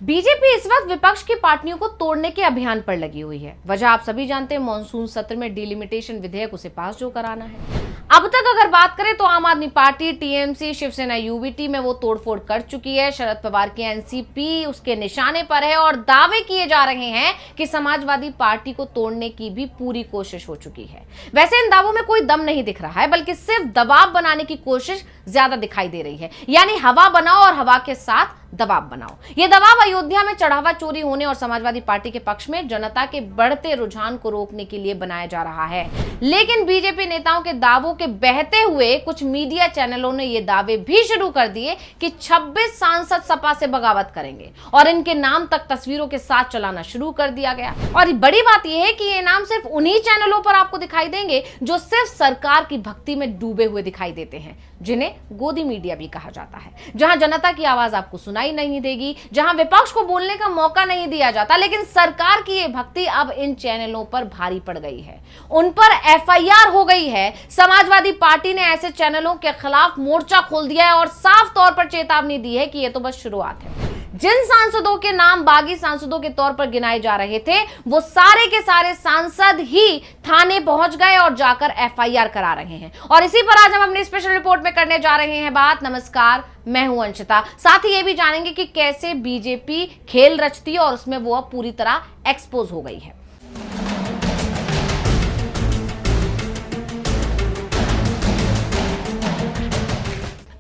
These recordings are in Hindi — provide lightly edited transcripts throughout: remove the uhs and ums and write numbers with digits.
बीजेपी इस वक्त विपक्ष की पार्टियों को तोड़ने के अभियान पर लगी हुई है। वजह आप सभी जानते हैं, मॉनसून सत्र में डिलिमिटेशन विधेयक उसे पास जो कराना है। अब तक अगर बात करें तो आम आदमी पार्टी, टीएमसी, शिवसेना यूबीटी में वो तोड़फोड़ कर चुकी है। शरद पवार की एनसीपी उसके निशाने पर है और दावे किए जा रहे हैं कि समाजवादी पार्टी को तोड़ने की भी पूरी कोशिश हो चुकी है। वैसे इन दावों में कोई दम नहीं दिख रहा है, बल्कि सिर्फ दबाव बनाने की कोशिश ज्यादा दिखाई दे रही है। यानी हवा बनाओ और हवा के साथ दबाव बनाओ। यह दबाव अयोध्या में चढ़ावा चोरी होने और समाजवादी पार्टी के पक्ष में जनता के बढ़ते रुझान को रोकने के लिए बनाया जा रहा है। लेकिन बीजेपी नेताओं के दावों के बहते हुए कुछ मीडिया चैनलों ने यह दावे भी शुरू कर दिए कि 26 सांसद सपा से बगावत करेंगे और इनके नाम तक तस्वीरों के साथ चलाना शुरू कर दिया गया। और बड़ी बात यह है कि ये नाम सिर्फ उन्हीं चैनलों पर आपको दिखाई देंगे जो सिर्फ सरकार की भक्ति में डूबे हुए दिखाई देते हैं, जिन्हें गोदी मीडिया भी कहा जाता है, जहां जनता की आवाज आपको सुनाई नहीं देगी, जहां विपक्ष को बोलने का मौका नहीं दिया जाता। लेकिन सरकार की ये भक्ति अब इन चैनलों पर भारी पड़ गई है, उन पर एफआईआर हो गई है। समाजवादी पार्टी ने ऐसे चैनलों के खिलाफ मोर्चा खोल दिया है और साफ तौर पर चेतावनी दी है कि यह तो बस शुरुआत है। जिन सांसदों के नाम बागी सांसदों के तौर पर गिनाए जा रहे थे, वो सारे के सारे सांसद ही थाने पहुंच गए और जाकर एफआईआर करा रहे हैं। और इसी पर आज हम अपनी स्पेशल रिपोर्ट में करने जा रहे हैं बात। नमस्कार, मैं हूं अंशिता। साथ ही ये भी जानेंगे कि कैसे बीजेपी खेल रचती है और उसमें वो अब पूरी तरह एक्सपोज हो गई है।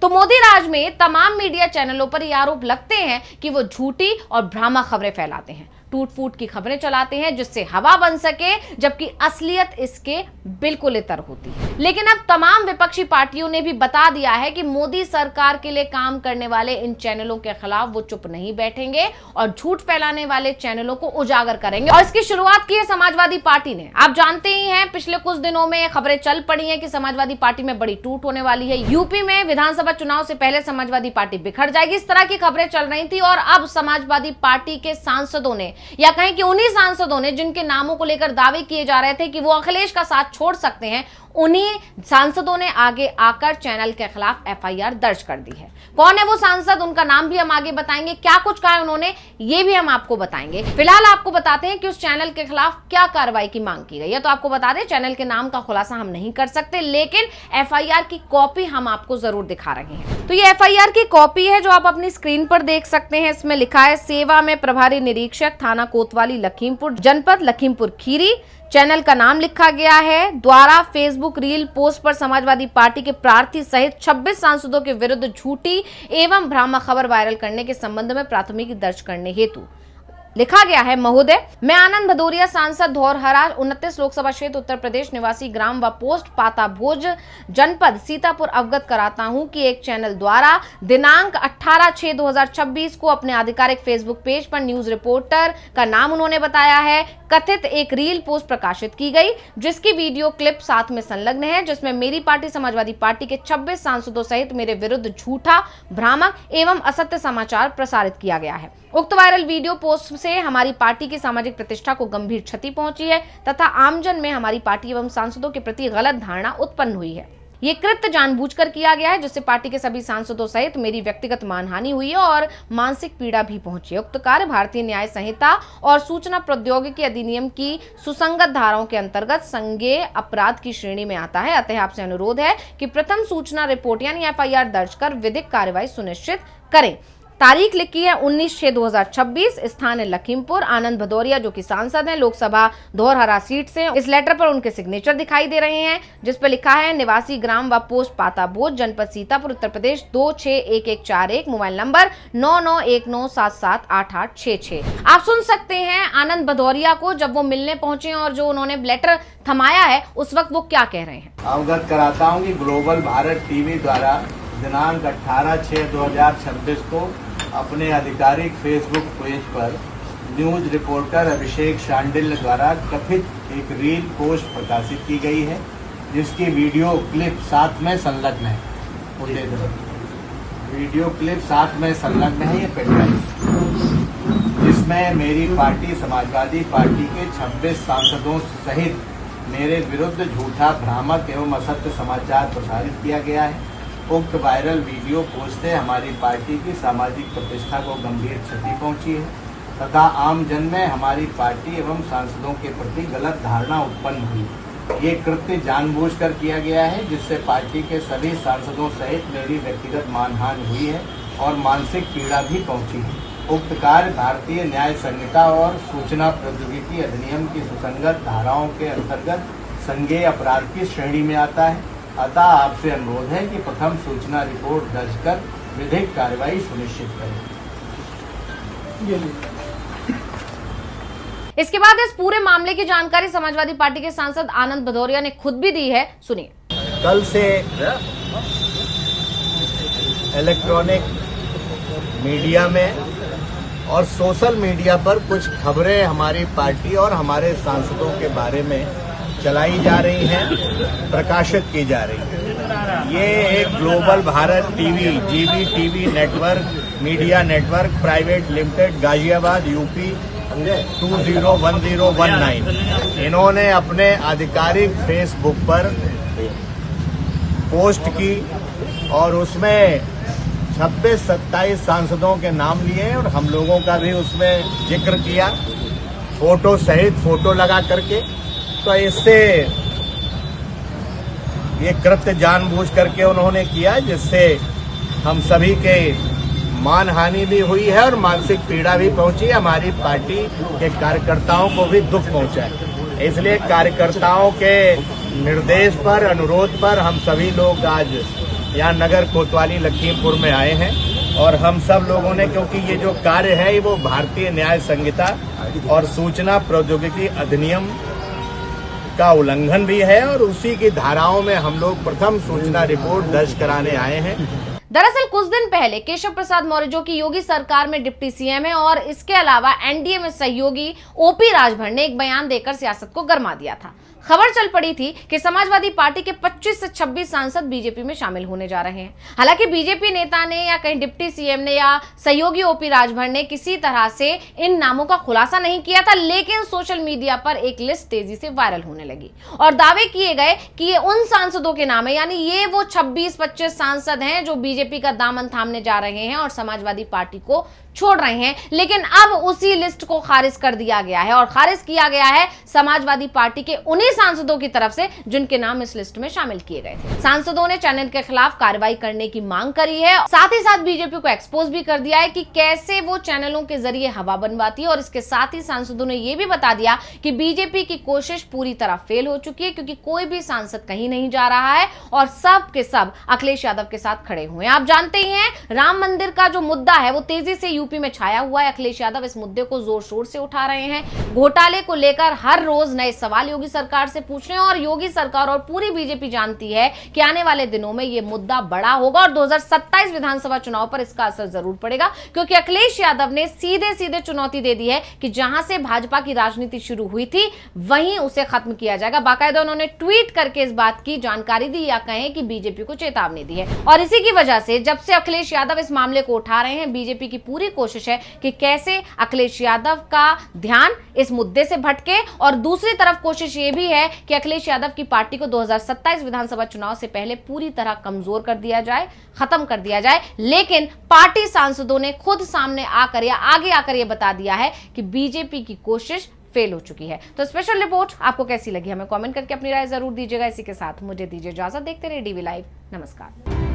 तो मोदी राज में तमाम मीडिया चैनलों पर ये आरोप लगते हैं कि वो झूठी और भ्रामक खबरें फैलाते हैं, टूट फूट की खबरें चलाते हैं जिससे हवा बन सके, जबकि असलियत इसके बिल्कुल इतर होती है। लेकिन अब तमाम विपक्षी पार्टियों ने भी बता दिया है कि मोदी सरकार के लिए काम करने वाले इन चैनलों के खिलाफ वो चुप नहीं बैठेंगे और झूठ फैलाने वाले चैनलों को उजागर करेंगे। और इसकी शुरुआत की है समाजवादी पार्टी ने। आप जानते ही हैं, पिछले कुछ दिनों में खबरें चल पड़ी हैं कि समाजवादी पार्टी में बड़ी टूट होने वाली है। यूपी में विधानसभा चुनाव से पहले समाजवादी पार्टी बिखर जाएगी, इस तरह की खबरें चल रही थी। और अब समाजवादी पार्टी के सांसदों ने, या कहें कि उन्हीं सांसदों ने जिनके नामों को लेकर दावे किए जा रहे थे कि वो अखिलेश का साथ छोड़ सकते हैं, उन्हीं सांसदों ने आगे आकर चैनल के खिलाफ एफआईआर दर्ज कर दी है। कौन है वो सांसद, उनका नाम भी हम आगे बताएंगे। क्या कुछ कहा है उन्होंने, ये भी हम आपको बताएंगे। फिलहाल आपको बताते हैं कि उस चैनल के खिलाफ क्या कार्रवाई की मांग की गई है। तो आपको बता दें, चैनल के नाम का खुलासा हम नहीं कर सकते, लेकिन एफआईआर की कॉपी हम आपको जरूर दिखा रहे हैं। तो ये एफआईआर की कॉपी है जो आप अपनी स्क्रीन पर देख सकते हैं। इसमें लिखा है, सेवा में प्रभारी निरीक्षक थाना कोतवाली लखीमपुर जनपद लखीमपुर खीरी। चैनल का नाम लिखा गया है द्वारा फेसबुक रील पोस्ट पर समाजवादी पार्टी के प्रार्थी सहित 26 सांसदों के विरुद्ध झूठी एवं भ्रामक खबर वायरल करने के संबंध में प्राथमिकी दर्ज करने हेतु लिखा गया है, महोदय, मैं आनंद भदौरिया सांसद धौरहरा 29 लोकसभा क्षेत्र उत्तर प्रदेश निवासी ग्राम व पोस्ट पाता भोज जनपद सीतापुर अवगत कराता हूं कि एक चैनल द्वारा दिनांक 18/6/2026 को अपने आधिकारिक फेसबुक पेज पर न्यूज रिपोर्टर का नाम उन्होंने बताया है, कथित एक रील पोस्ट प्रकाशित की गई जिसकी वीडियो क्लिप साथ में संलग्न है, जिसमें मेरी पार्टी समाजवादी पार्टी के 26 सांसदों सहित मेरे विरुद्ध झूठा, भ्रामक एवं असत्य समाचार प्रसारित किया गया है। उक्त वायरल वीडियो पोस्ट से हमारी पार्टी की सामाजिक प्रतिष्ठा को गंभीर क्षति पहुंची है तथा आमजन में हमारी पार्टी एवं सांसदों के प्रति गलत धारणा उत्पन्न हुई है। ये कृत्य जानबूझकर किया गया है जिससे पार्टी के सभी सांसदों सहित मेरी व्यक्तिगत मानहानि हुई है और मानसिक पीड़ा भी पहुंची है। उक्त कार्य भारतीय न्याय संहिता और सूचना प्रौद्योगिकी अधिनियम की सुसंगत धाराओं के अंतर्गत संज्ञेय अपराध की श्रेणी में आता है। अतः आपसे अनुरोध है कि प्रथम सूचना रिपोर्ट यानी एफआईआर दर्ज कर विधिक कार्रवाई सुनिश्चित करें। तारीख लिखी है 19/6/2026, स्थान है लखीमपुर। आनंद भदौरिया जो कि सांसद हैं लोकसभा धौरहरा सीट से। इस लेटर पर उनके सिग्नेचर दिखाई दे रहे हैं जिस पर लिखा है, निवासी ग्राम व पोस्ट पाता भोज जनपद सीतापुर उत्तर प्रदेश 261141, मोबाइल नंबर 9919778866। आप सुन सकते हैं आनंद भदौरिया को जब वो मिलने पहुंचे और जो उन्होंने लेटर थमाया है उस वक्त वो क्या कह रहे हैं। अवगत कराता हूँ कि ग्लोबल भारत टीवी द्वारा दिनांक 18/6/2026 को अपने आधिकारिक फेसबुक पेज पर न्यूज रिपोर्टर अभिषेक शांडिल्य द्वारा कथित एक रील पोस्ट प्रकाशित की गई है जिसकी वीडियो क्लिप साथ में संलग्न है। वीडियो क्लिप साथ में संलग्न है, ये पेनड्राइव, जिसमें मेरी पार्टी समाजवादी पार्टी के 26 सांसदों सहित मेरे विरुद्ध झूठा, भ्रामक एवं असत्य समाचार प्रसारित किया गया है। उक्त वायरल वीडियो पोस्ट से हमारी पार्टी की सामाजिक प्रतिष्ठा को गंभीर क्षति पहुंची है तथा आम जन में हमारी पार्टी एवं सांसदों के प्रति गलत धारणा उत्पन्न हुई। ये कृत्य जानबूझकर किया गया है जिससे पार्टी के सभी सांसदों सहित मेरी व्यक्तिगत मानहानि हुई है और मानसिक पीड़ा भी पहुंची है। उक्त कार्य भारतीय न्याय संहिता और सूचना प्रौद्योगिकी अधिनियम की सुसंगत धाराओं के अंतर्गत संज्ञेय अपराध की श्रेणी में आता है। अतः आपसे अनुरोध है कि प्रथम सूचना रिपोर्ट दर्ज कर विधिक कार्रवाई सुनिश्चित करें। इसके बाद इस पूरे मामले की जानकारी समाजवादी पार्टी के सांसद आनंद भदौरिया ने खुद भी दी है, सुनिए। कल से इलेक्ट्रॉनिक मीडिया में और सोशल मीडिया पर कुछ खबरें हमारी पार्टी और हमारे सांसदों के बारे में चलाई जा रही हैं, प्रकाशित की जा रही हैं। ये एक global Bharat TV GB TV network media network private limited Ghaziabad UP 201019 इन्होंने अपने आधिकारिक फेसबुक पर पोस्ट की और उसमें 26-27 सांसदों के नाम लिए और हम लोगों का भी उसमें जिक्र किया, फोटो सहित फोटो लगा करके। तो इससे ये कृत्य जानबूझ करके उन्होंने किया जिससे हम सभी के मानहानि भी हुई है और मानसिक पीड़ा भी पहुंची। हमारी पार्टी के कार्यकर्ताओं को भी दुख पहुंचा है। इसलिए कार्यकर्ताओं के निर्देश पर, अनुरोध पर हम सभी लोग आज यहाँ नगर कोतवाली लखीमपुर में आए हैं और हम सब लोगों ने, क्योंकि ये जो कार्य है वो भारतीय न्याय संहिता और सूचना प्रौद्योगिकी अधिनियम का उल्लंघन भी है और उसी की धाराओं में हम लोग प्रथम सूचना रिपोर्ट दर्ज कराने आए हैं। दरअसल कुछ दिन पहले केशव प्रसाद मौर्य, जो कि योगी सरकार में डिप्टी सीएम है और इसके अलावा एनडीए में सहयोगी ओपी राजभर ने एक बयान देकर सियासत को गरमा दिया था। खबर चल पड़ी थी कि समाजवादी पार्टी के 25 से 26 सांसद बीजेपी में शामिल होने जा रहे हैं। हालांकि बीजेपी नेता ने या कहीं डिप्टी सीएम ने या सहयोगी ओपी राजभर ने किसी तरह से इन नामों का खुलासा नहीं किया था, लेकिन सोशल मीडिया पर एक लिस्ट तेजी से वायरल होने लगी और दावे किए गए कि ये उन सांसदों के नाम है, यानी ये वो 26-25 सांसद हैं जो बीजेपी का दामन थामने जा रहे हैं और समाजवादी पार्टी को छोड़ रहे हैं। लेकिन अब उसी लिस्ट को खारिज कर दिया गया है और खारिज किया गया है समाजवादी पार्टी के उन्हीं सांसदों की तरफ से जिनके नाम इस लिस्ट में शामिल किए गए थे। सांसदों ने चैनल के खिलाफ कार्रवाई करने की मांग करी है, साथ ही साथ बीजेपी को एक्सपोज भी कर दिया है कि कैसे वो चैनलों के जरिए हवा बनवाती है और इसके साथ ही सांसदों ने यह भी बता दिया कि बीजेपी की कोशिश पूरी तरह फेल हो चुकी है, क्योंकि कोई भी सांसद कहीं नहीं जा रहा है और सब के सब अखिलेश यादव के साथ खड़े हुए हैं। आप जानते ही हैं, राम मंदिर का जो मुद्दा है वो तेजी से यूपी में छाया हुआ है। अखिलेश यादव इस मुद्दे को जोर शोर से उठा रहे हैं। घोटाले को लेकर हर रोज नए सवाल योगी सरकार से पूछ रहे हैं और योगी सरकार और पूरी बीजेपी जानती है कि आने वाले दिनों में यह मुद्दा बड़ा होगा और 2027 विधानसभा चुनाव पर इसका असर जरूर पड़ेगा, क्योंकि अखिलेश यादव ने सीधे सीधे चुनौती दे दी है कि जहां से भाजपा की राजनीति शुरू हुई थी वहीं उसे खत्म किया जाएगा। बाकायदा उन्होंने ट्वीट करके इस बात की जानकारी दी या कहें कि बीजेपी को चेतावनी दी है और इसी की वजह से जब से अखिलेश यादव इस मामले को उठा रहे हैं, बीजेपी की पूरी कोशिश है कि कैसे अखिलेश यादव का ध्यान इस मुद्दे से भटके और दूसरी तरफ कोशिश ये भी है कि अखिलेश यादव की पार्टी को 2027 विधानसभा चुनाव से पहले पूरी तरह कमजोर कर दिया जाए, खत्म कर दिया जाए। लेकिन पार्टी सांसदों ने खुद सामने आकर या आगे आकर यह बता दिया है कि बीजेपी की कोशिश फेल हो चुकी है। तो स्पेशल रिपोर्ट आपको कैसी लगी हमें कमेंट करके अपनी राय जरूर दीजिएगा। इसी के साथ मुझे दीजिए इजाजत। देखते रहिए डीवी लाइव। नमस्कार।